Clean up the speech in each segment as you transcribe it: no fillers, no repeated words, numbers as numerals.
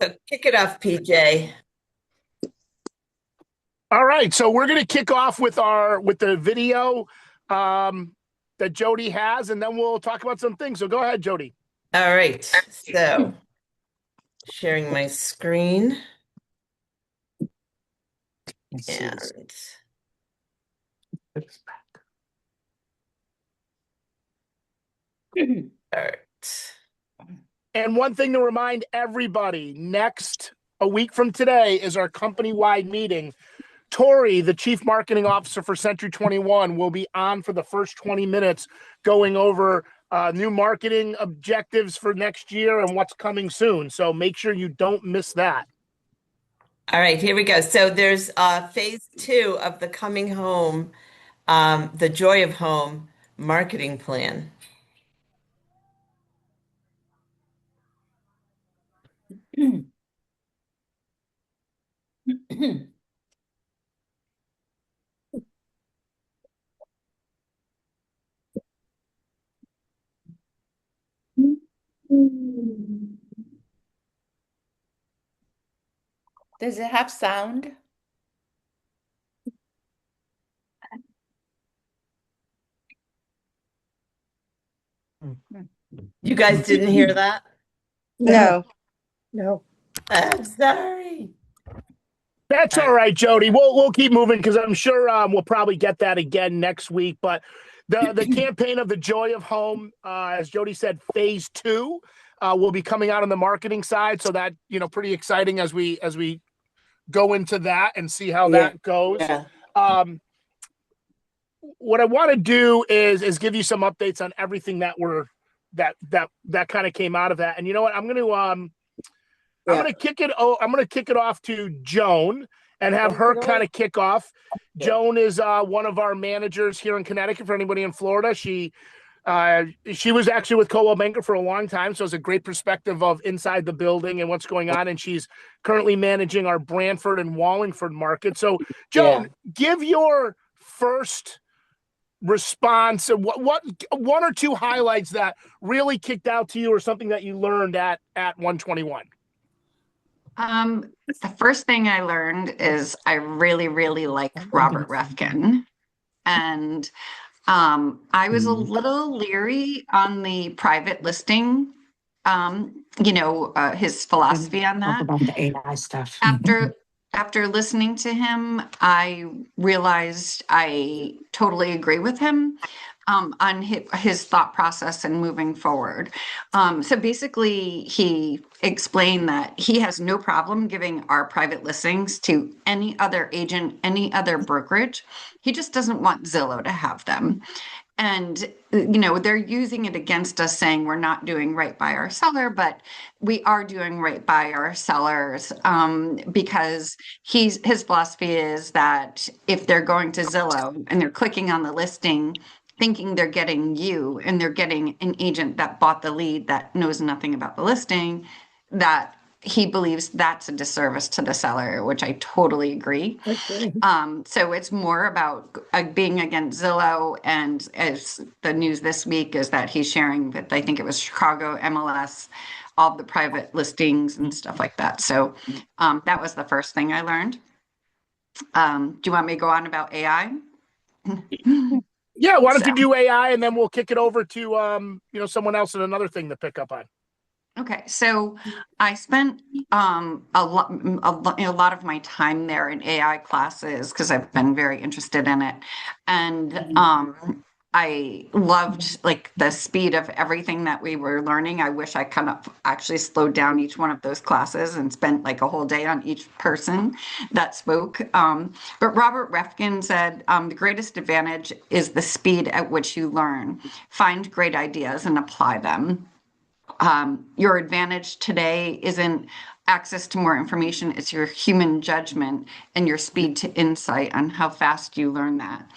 So kick it off, PJ. All right, so we're going to kick off with the video that Jody has, and then we'll talk about some things. So go ahead, Jody. All right, so sharing my screen. And all right. And one thing to remind everybody, a week from today is our company-wide meeting. Tori, the Chief Marketing Officer for C21, will be on for the first 20 minutes going over new marketing objectives for next year and what's coming soon. So make sure you don't miss that. All right, here we go. So there's phase 2 of the Coming Home, the Joy of Home marketing plan. Does it have sound? You guys didn't hear that? No. I'm sorry. That's all right, Jody. We'll keep moving because I'm sure we'll probably get that again next week. But the campaign of the Joy of Home, as Jody said, phase 2 will be coming out on the marketing side. So that, pretty exciting as we go into that and see how that goes. Yeah. What I want to do is give you some updates on everything that kind of came out of that. And you know what? I'm gonna kick it off to Joan and have her kind of kick off. Joan is one of our managers here in Connecticut. For anybody in Florida, she was actually with Coldwell Banker for a long time, so it's a great perspective of inside the building and what's going on. And she's currently managing our Brantford and Wallingford market. So, Joan, give your first response. What one or two highlights that really kicked out to you, or something that you learned at 121. The first thing I learned is I really, really like Robert Refkin. And I was a little leery on the private listing, his philosophy on that. About the AI stuff. After listening to him, I realized I totally agree with him on his thought process and moving forward. So basically, he explained that he has no problem giving our private listings to any other agent, any other brokerage. He just doesn't want Zillow to have them. And, they're using it against us, saying we're not doing right by our seller, but we are doing right by our sellers, because his philosophy is that if they're going to Zillow and they're clicking on the listing, thinking they're getting you, and they're getting an agent that bought the lead that knows nothing about the listing, that he believes that's a disservice to the seller, which I totally agree. So it's more about being against Zillow. And as the news this week is that he's sharing that, I think it was Chicago MLS, all the private listings and stuff like that. So that was the first thing I learned. Do you want me to go on about AI? Yeah, why don't you do AI, and then we'll kick it over to someone else and another thing to pick up on. Okay, so I spent a lot of my time there in AI classes because I've been very interested in it, and I loved the speed of everything that we were learning. I wish I kind of actually slowed down each one of those classes and spent a whole day on each person that spoke. But Robert Refkin said the greatest advantage is the speed at which you learn. Find great ideas and apply them. Your advantage today isn't access to more information, it's your human judgment and your speed to insight on how fast you learn that.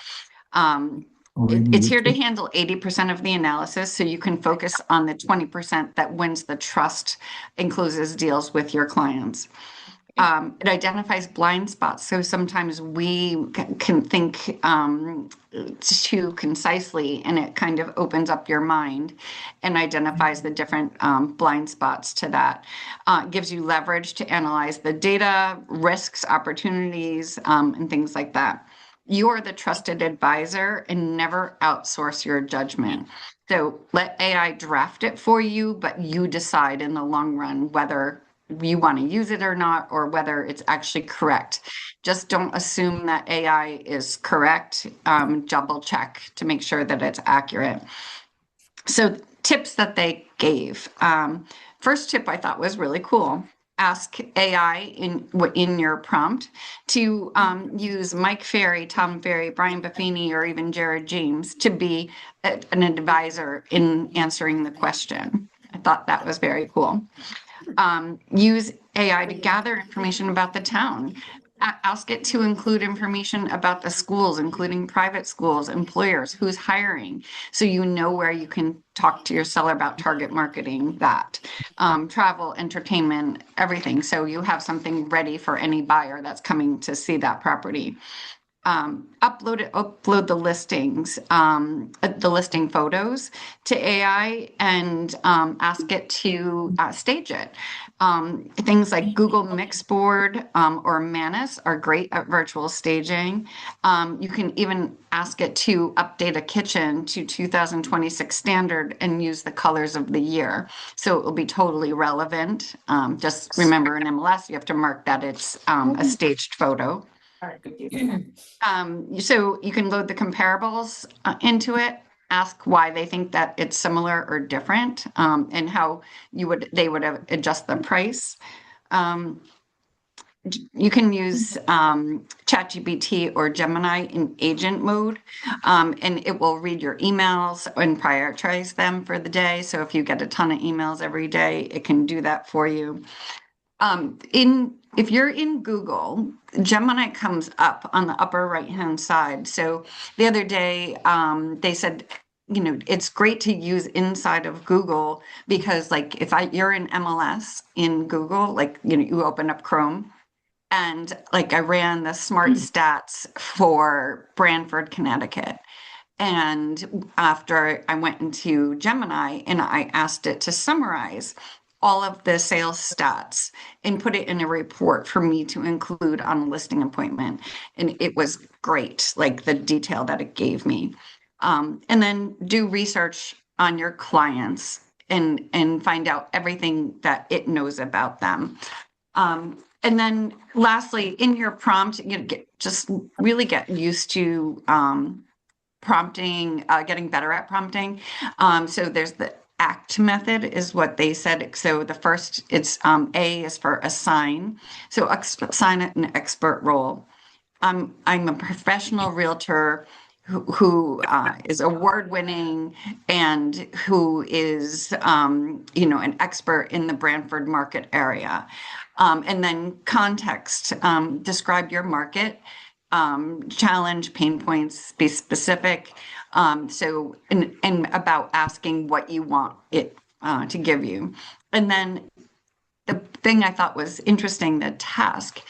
It's here to handle 80% of the analysis, so you can focus on the 20% that wins the trust and closes deals with your clients. It identifies blind spots. So sometimes we can think too concisely, and it kind of opens up your mind and identifies the different blind spots to that. It gives you leverage to analyze the data, risks, opportunities, and things like that. You are the trusted advisor and never outsource your judgment. So let AI draft it for you, but you decide in the long run whether you want to use it or not, or whether it's actually correct. Just don't assume that AI is correct. Double check to make sure that it's accurate. So tips that they gave. First tip I thought was really cool. Ask AI in your prompt to use Mike Ferry, Tom Ferry, Brian Buffini, or even Jared James to be an advisor in answering the question. I thought that was very cool. Use AI to gather information about the town. Ask it to include information about the schools, including private schools, employers, who's hiring, so you know where you can talk to your seller about target marketing, that travel, entertainment, everything. So you have something ready for any buyer that's coming to see that property. Upload the listings, the listing photos to AI, and ask it to stage it. Things like Google Mixboard or Manus are great at virtual staging. You can even ask it to update a kitchen to 2026 standard and use the colors of the year. So it will be totally relevant. Just remember in MLS, you have to mark that it's a staged photo. So you can load the comparables into it, ask why they think that it's similar or different, and how they would adjust the price. You can use ChatGPT or Gemini in agent mode, and it will read your emails and prioritize them for the day. So if you get a ton of emails every day, it can do that for you. If you're in Google, Gemini comes up on the upper right-hand side. So the other day, they said, it's great to use inside of Google because, like, if you're in MLS in Google, like, you open up Chrome, and like I ran the smart stats for Branford, Connecticut. And after I went into Gemini and I asked it to summarize all of the sales stats and put it in a report for me to include on a listing appointment. And it was great, like the detail that it gave me. And then do research on your clients and find out everything that it knows about them. And then lastly, in your prompt, just really get used to prompting, getting better at prompting. So there's the ACT method is what they said. So the first, it's A is for assign. So assign it an expert role. I'm a professional realtor who is award-winning and who is, an expert in the Branford market area. And then context, describe your market, challenge, pain points, be specific. And about asking what you want it to give you. And then the thing I thought was interesting, the task,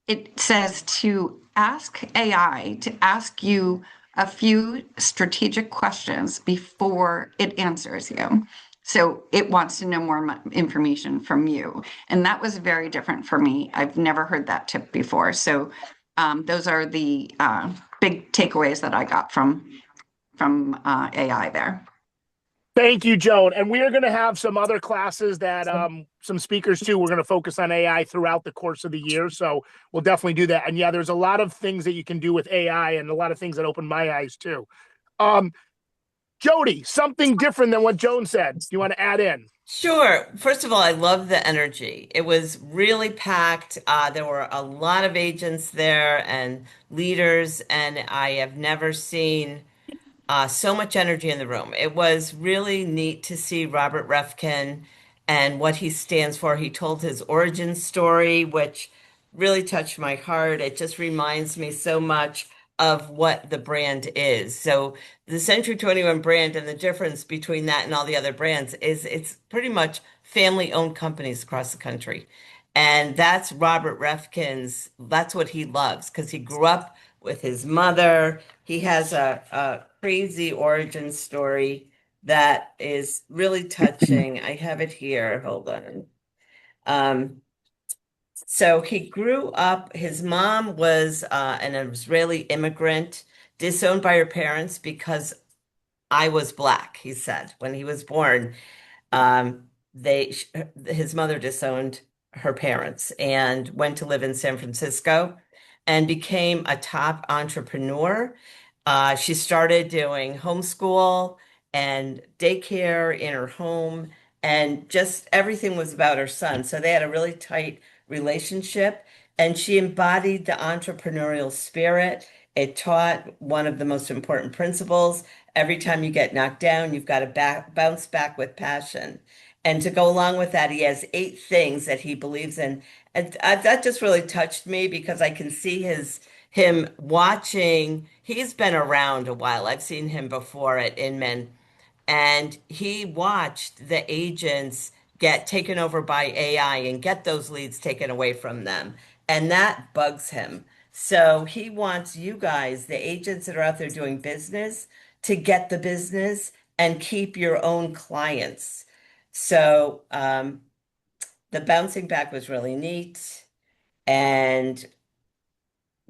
it says to ask AI to ask you a few strategic questions before it answers you. So it wants to know more information from you. And that was very different for me. I've never heard that tip before. So those are the big takeaways that I got from AI there. Thank you, Joan. And we are going to have some other classes that some speakers too. We're going to focus on AI throughout the course of the year. So we'll definitely do that. And yeah, there's a lot of things that you can do with AI and a lot of things that open my eyes too. Jody, something different than what Joan said. Do you want to add in? Sure. First of all, I love the energy. It was really packed. There were a lot of agents there and leaders, and I have never seen so much energy in the room. It was really neat to see Robert Refkin and what he stands for. He told his origin story, which really touched my heart. It just reminds me so much of what the brand is. So the Century 21 brand and the difference between that and all the other brands is it's pretty much family-owned companies across the country. And that's Robert Refkin's, that's what he loves because he grew up with his mother. He has a crazy origin story that is really touching. I have it here. Hold on. Um, so he grew up, his mom was an Israeli immigrant, disowned by her parents because I was black, he said, when he was born. They his mother disowned her parents and went to live in San Francisco and became a top entrepreneur. She started doing homeschool and daycare in her home, and just everything was about her son. So they had a really tight relationship, and she embodied the entrepreneurial spirit. It taught one of the most important principles. Every time you get knocked down, you've got to bounce back with passion. And to go along with that, he has 8 things that he believes in. And that just really touched me because I can see him watching. He's been around a while. I've seen him before at Inman, and he watched the agents get taken over by AI and get those leads taken away from them. And that bugs him. So he wants you guys, the agents that are out there doing business, to get the business and keep your own clients. So the bouncing back was really neat. And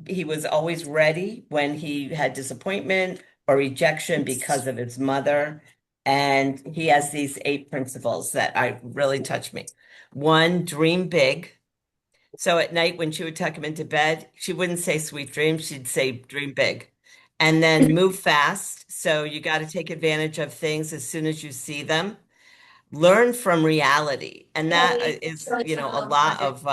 he was always ready when he had disappointment or rejection because of his mother. And he has these 8 principles that I really touch me. One, dream big. So at night when she would tuck him into bed, she wouldn't say sweet dreams, she'd say dream big. And then move fast. So you got to take advantage of things as soon as you see them. Learn from reality. And that is, a lot of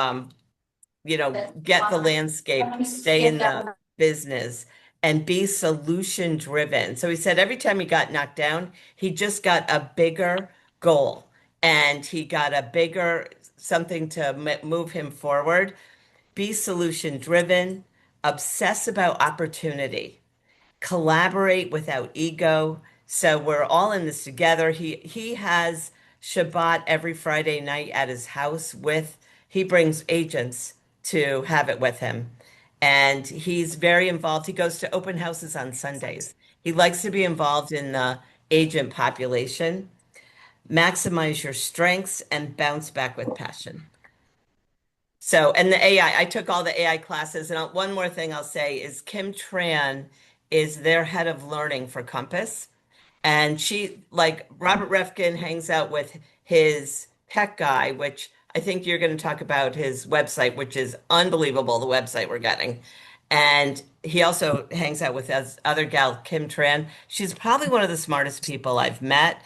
get the landscape, stay in the business, and be solution driven. So he said every time he got knocked down, he just got a bigger goal and he got a bigger something to move him forward. Be solution driven, obsess about opportunity, collaborate without ego. So we're all in this together. He has Shabbat every Friday night at his house with he brings agents to have it with him. And he's very involved. He goes to open houses on Sundays. He likes to be involved in the agent population. Maximize your strengths and bounce back with passion. So, and the AI, I took all the AI classes. And one more thing I'll say is Kim Tran is their head of learning for Compass. And she, like Robert Refkin, hangs out with his tech guy, which I think you're going to talk about his website, which is unbelievable, the website we're getting. And he also hangs out with this other gal, Kim Tran. She's probably one of the smartest people I've met.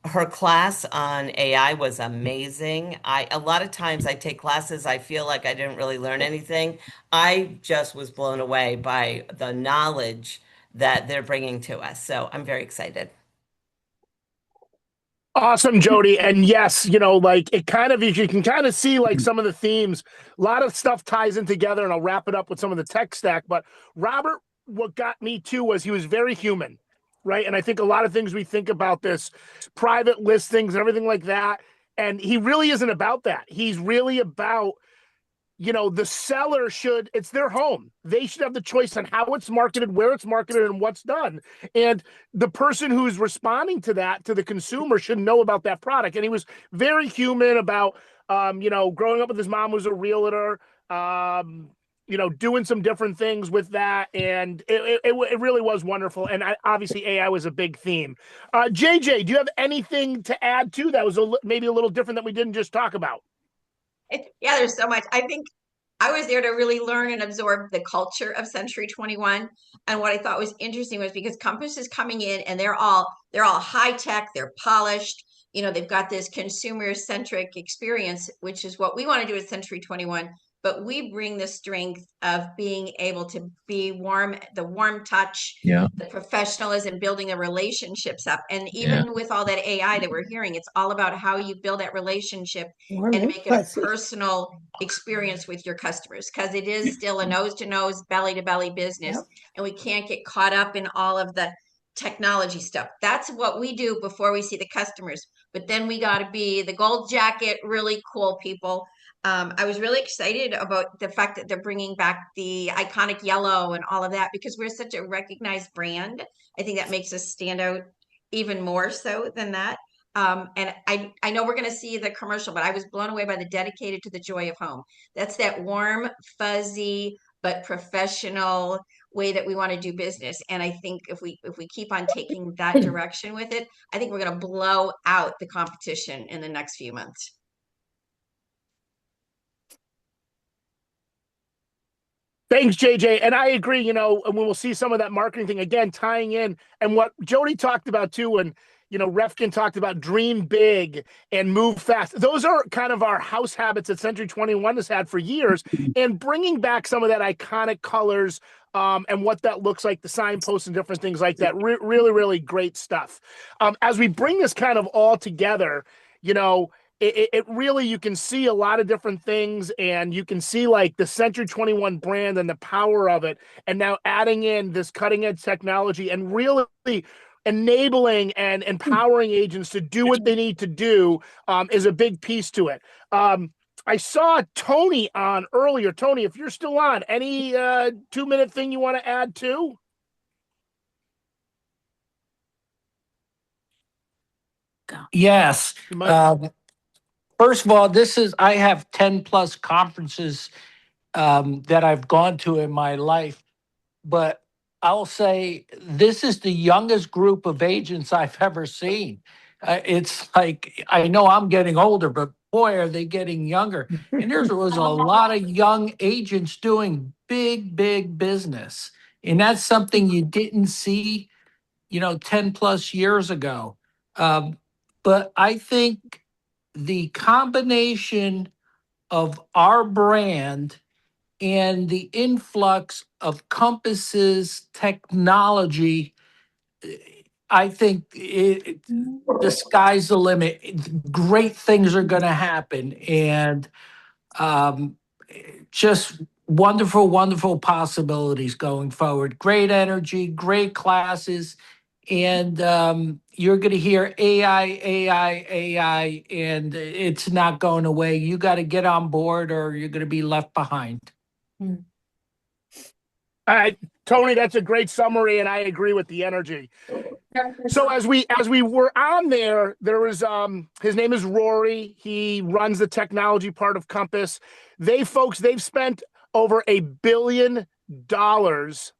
Her class on AI was amazing. A lot of times I take classes, I feel like I didn't really learn anything. I just was blown away by the knowledge that they're bringing to us. So I'm very excited. Awesome, Jody. And yes, like it kind of, you can kind of see like some of the themes, a lot of stuff ties in together, and I'll wrap it up with some of the tech stack. But Robert, what got me too was he was very human, right? And I think a lot of things we think about this private listings and everything like that. And he really isn't about that. He's really about the seller it's their home. They should have the choice on how it's marketed, where it's marketed, and what's done. And the person who's responding to that, to the consumer, should know about that product. And he was very human about, growing up with his mom who's a realtor, doing some different things with that. And it really was wonderful. And obviously AI was a big theme. JJ, do you have anything to add to that was maybe a little different that we didn't just talk about? Yeah, there's so much. I think I was there to really learn and absorb the culture of Century 21. And what I thought was interesting was because Compass is coming in and they're all high tech, they're polished, they've got this consumer centric experience, which is what we want to do at Century 21. But we bring the strength of being able to be warm, the warm touch, Yeah. the professionalism, building the relationships up. And even with all that AI that we're hearing, it's all about how you build that relationship and make it a personal experience with your customers, because it is still a nose to nose, belly to belly business. And we can't get caught up in all of the technology stuff. That's what we do before we see the customers. But then we got to be the gold jacket, really cool people. I was really excited about the fact that they're bringing back the iconic yellow and all of that because we're such a recognized brand. I think that makes us stand out even more so than that. And I know we're going to see the commercial, but I was blown away by the dedicated to the joy of home. That's that warm, fuzzy, but professional way that we want to do business. And I think if we keep on taking that direction with it, I think we're going to blow out the competition in the next few months. Thanks, JJ. And I agree, you know, and we'll see some of that marketing thing again, tying in and what Jody talked about too. And, you know, Refkin talked about dream big and move fast. Those are kind of our house habits that Century 21 has had for years, and bringing back some of that iconic colors and what that looks like, the signposts and different things like that. Really, really great stuff. As we bring this kind of all together, you know, it really, you can see a lot of different things, and you can see like the Century 21 brand and the power of it, and now adding in this cutting edge technology and really enabling and empowering agents to do what they need to do is a big piece to it. I saw Tony on earlier. Tony, if you're still on, any 2-minute thing you want to add to? Yes. First of all, I have 10 plus conferences that I've gone to in my life, but I'll say this is the youngest group of agents I've ever seen. It's like, I know I'm getting older, but boy, are they getting younger. And there was a lot of young agents doing big, big business. And that's something you didn't see, 10 plus years ago. But I think the combination of our brand and the influx of Compass's technology, I think the sky's the limit. Great things are going to happen, and um, just wonderful, wonderful possibilities going forward. Great energy, great classes, and you're going to hear AI, AI, AI, and it's not going away. You got to get on board, or you're going to be left behind. All right, Tony, that's a great summary, and I agree with the energy. So as we were on there was his name is Rory. He runs the technology part of Compass. They've spent over $1 billion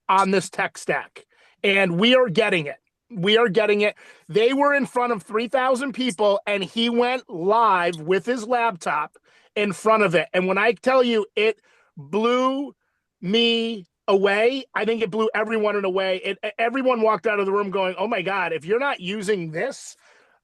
on this tech stack, and we are getting it. We are getting it. They were in front of 3,000 people, and he went live with his laptop in front of it. And when I tell you, it blew me away, I think it blew everyone away. Everyone walked out of the room going, "Oh my God, if you're not using this,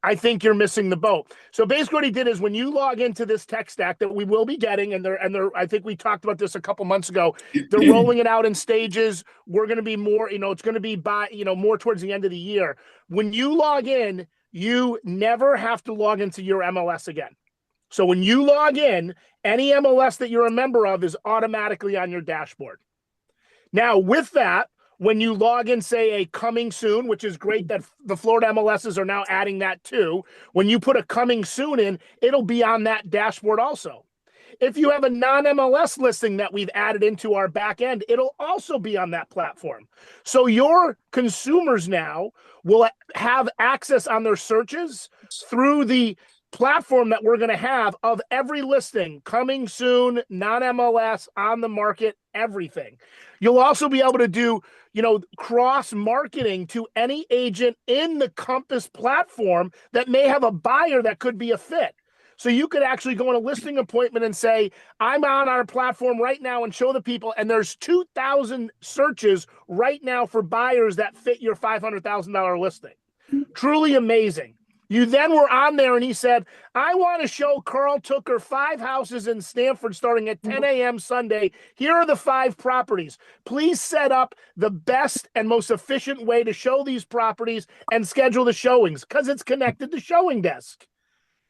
I think you're missing the boat." So basically what he did is, when you log into this tech stack that we will be getting, and I think we talked about this a couple months ago, they're rolling it out in stages. We're going to be more, it's going to be by, more towards the end of the year. When you log in, you never have to log into your MLS again. So when you log in, any MLS that you're a member of is automatically on your dashboard. Now, with that, when you log in, say, a coming soon, which is great that the Florida MLSs are now adding that too, when you put a coming soon in, it'll be on that dashboard also. If you have a non-MLS listing that we've added into our back end, it'll also be on that platform. So your consumers now will have access on their searches through the platform that we're going to have of every listing, coming soon, non-MLS, on the market, everything. You'll also be able to do, cross marketing to any agent in the Compass platform that may have a buyer that could be a fit. So you could actually go on a listing appointment and say, "I'm on our platform right now," and show the people. And there's 2,000 searches right now for buyers that fit your $500,000 listing. Truly amazing. You then were on there and he said, "I want to show Carl Tooker 5 houses in Stanford starting at 10 a.m. Sunday. Here are the 5 properties. Please set up the best and most efficient way to show these properties and schedule the showings," because it's connected to Showing Desk.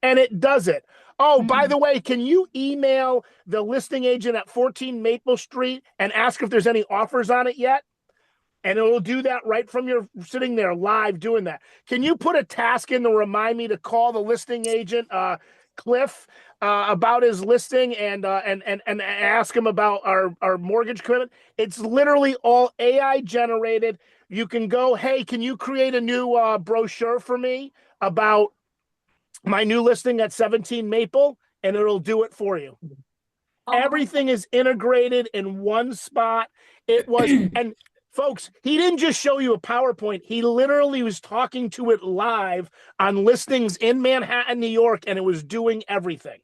And it does it. Oh, by the way, can you email the listing agent at 14 Maple Street and ask if there's any offers on it yet? And it'll do that right from your sitting there live doing that. Can you put a task in to remind me to call the listing agent Cliff about his listing and ask him about our mortgage commitment. It's literally all AI generated. You can go, hey, can you create a new brochure for me about my new listing at 17 Maple? And it'll do it for you. Everything is integrated in one spot. It was, and folks, he didn't just show you a PowerPoint. He literally was talking to it live on listings in Manhattan, New York, and it was doing everything.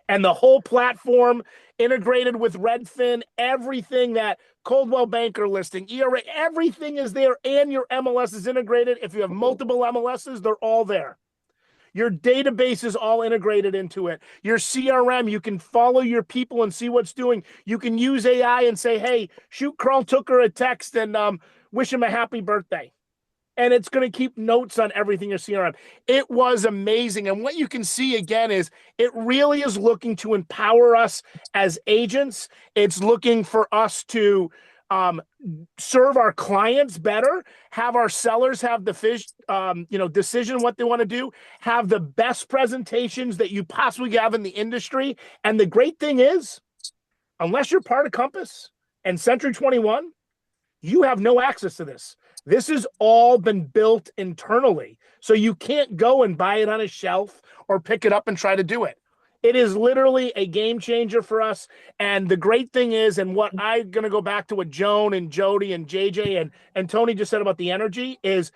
And the whole platform integrated with Redfin, everything that Coldwell Banker listing, ERA, everything is there, and your MLS is integrated. If you have multiple MLSs, they're all there. Your database is all integrated into it. Your CRM, you can follow your people and see what's doing. You can use AI and say, hey, shoot Carl Tucker a text and wish him a happy birthday. And it's going to keep notes on everything your CRM. It was amazing. And what you can see again is it really is looking to empower us as agents. It's looking for us to serve our clients better, have our sellers have the decision what they want to do, have the best presentations that you possibly have in the industry. And the great thing is, unless you're part of Compass and Century 21, you have no access to this. This has all been built internally. So you can't go and buy it on a shelf or pick it up and try to do it. It is literally a game changer for us. And the great thing is, and what I'm going to go back to what Joan and Jody and JJ and Tony just said about the energy is,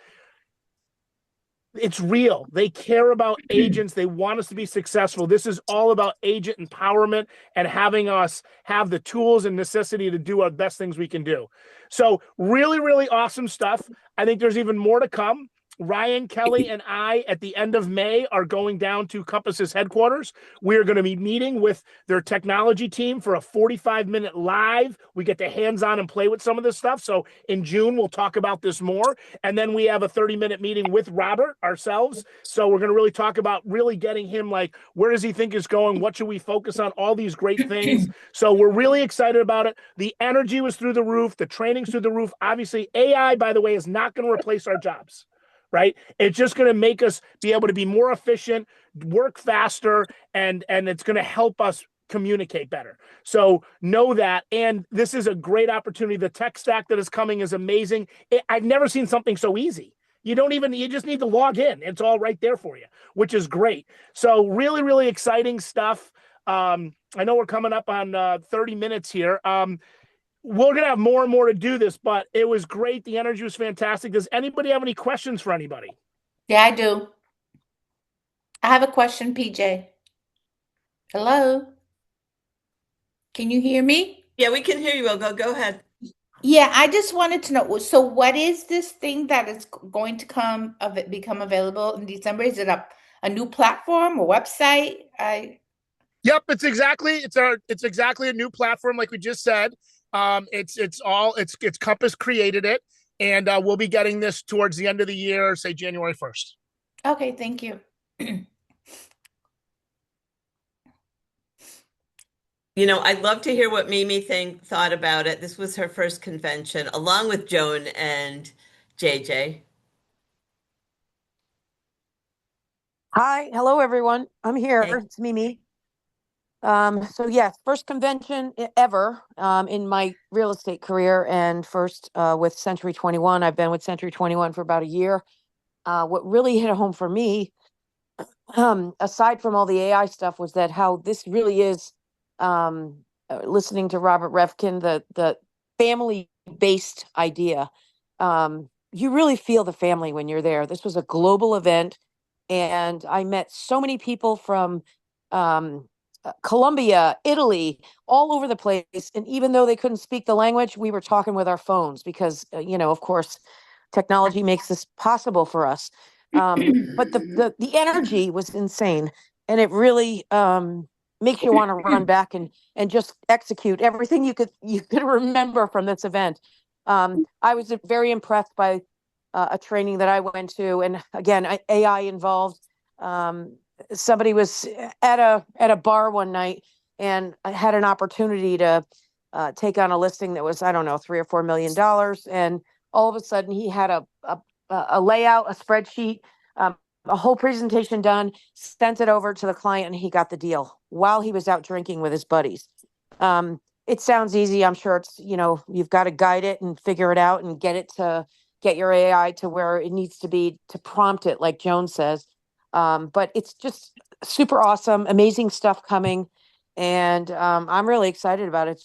it's real. They care about agents. They want us to be successful. This is all about agent empowerment and having us have the tools and necessity to do our best things we can do. So really, really awesome stuff. I think there's even more to come. Ryan, Kelly, and I, at the end of May, are going down to Compass's headquarters. We are going to be meeting with their technology team for a 45-minute live. We get to hands-on and play with some of this stuff. So in June, we'll talk about this more. And then we have a 30-minute meeting with Robert ourselves. So we're going to really talk about really getting him, like, where does he think it's going? What should we focus on? All these great things. So we're really excited about it. The energy was through the roof. The training's through the roof. Obviously, AI, by the way, is not going to replace our jobs. Right? It's just going to make us be able to be more efficient, work faster, and it's going to help us communicate better. So know that. And this is a great opportunity. The tech stack that is coming is amazing. I've never seen something so easy. You just need to log in. It's all right there for you, which is great. So really, really exciting stuff. I know we're coming up on 30 minutes here. We're going to have more and more to do this, but it was great. The energy was fantastic. Does anybody have any questions for anybody? Yeah, I do. I have a question, PJ. Hello? Can you hear me? Yeah, we can hear you, Olga. Go ahead. Yeah, I just wanted to know. So, what is this thing that is going to become available in December? Is it a new platform or website? Yep, it's exactly a new platform, like we just said. It's Compass created it, and we'll be getting this towards the end of the year, say January 1st. Okay, thank you. I'd love to hear what Mimi thought about it. This was her first convention, along with Joan and JJ. Hi, hello everyone. I'm here. Hey. It's Mimi. So yes, first convention ever in my real estate career, and first with Century 21. I've been with Century 21 for about a year. What really hit home for me, aside from all the AI stuff, was that how this really is listening to Robert Revkin, the family-based idea. You really feel the family when you're there. This was a global event, and I met so many people from Colombia, Italy, all over the place. And even though they couldn't speak the language, we were talking with our phones because, of course, technology makes this possible for us. But the energy was insane, and it really makes you want to run back and just execute everything you could remember from this event. I was very impressed by a training that I went to, and again, AI involved. Somebody was at a bar one night and I had an opportunity to take on a listing that was, I don't know, $3 or $4 million. And all of a sudden he had a layout, a spreadsheet, a whole presentation done, sent it over to the client, and he got the deal while he was out drinking with his buddies. It sounds easy. I'm sure it's, you've got to guide it and figure it out and get your AI to where it needs to be to prompt it, like Joan says. But it's just super awesome, amazing stuff coming. And I'm really excited about it.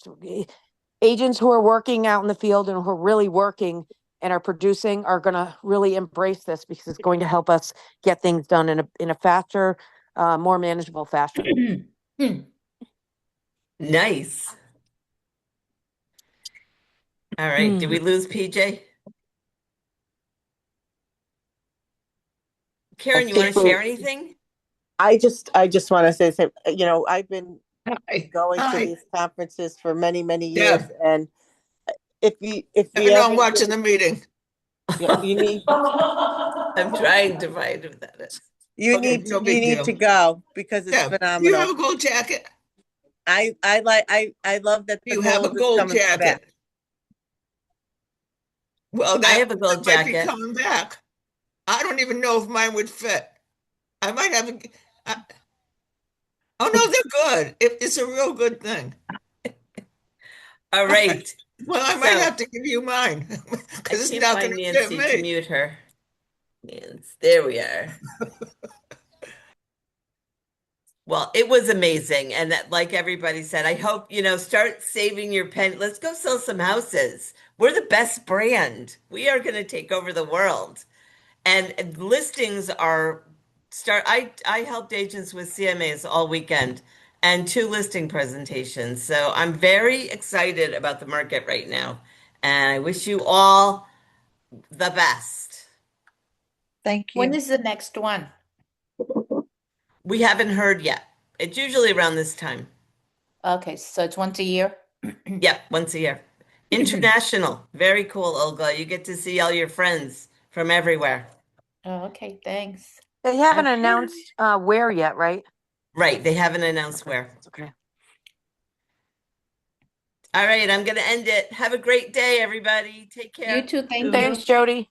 Agents who are working out in the field and who are really working and are producing are going to really embrace this because it's going to help us get things done in a faster, more manageable fashion. Nice. All right. Did we lose PJ? Karen, you want to share anything? I just want to say, I've been going to Hi. these conferences for many, many Yeah. years, and if you I know I'm watching the meeting. you need I'm trying to find who that is. you Okay, need no to, big deal. go because it's Yeah. You phenomenal. have a gold jacket. I love that the You have a gold is gold coming back. jacket. Well, I have a gold that might be jacket. coming back. I don't even know if mine would fit. I might have oh no, they're good. It's a real good thing. All right. Well, I might So- have to give you mine I because it's can't not find going to fit Nancy to me. mute her. There we are. Well, it was amazing. And that, like everybody said, I hope, start saving your pen. Let's go sell some houses. We're the best brand. We are going to take over the world. And listings are I helped agents with CMAs all weekend and 2 listing presentations. So I'm very excited about the market right now. And I wish you all the best. Thank When is the next one? We haven't heard yet. It's usually around this time. Okay, so it's once a year? Yep, once a year. International. Very cool, Olga. You get to see all your friends from everywhere. Oh, okay, thanks. They haven't Okay. announced where yet, right? Right. They haven't announced where. Okay. All right, I'm going to end it. Have a great day, everybody. Take care. You too, thank you. Thanks, Jody.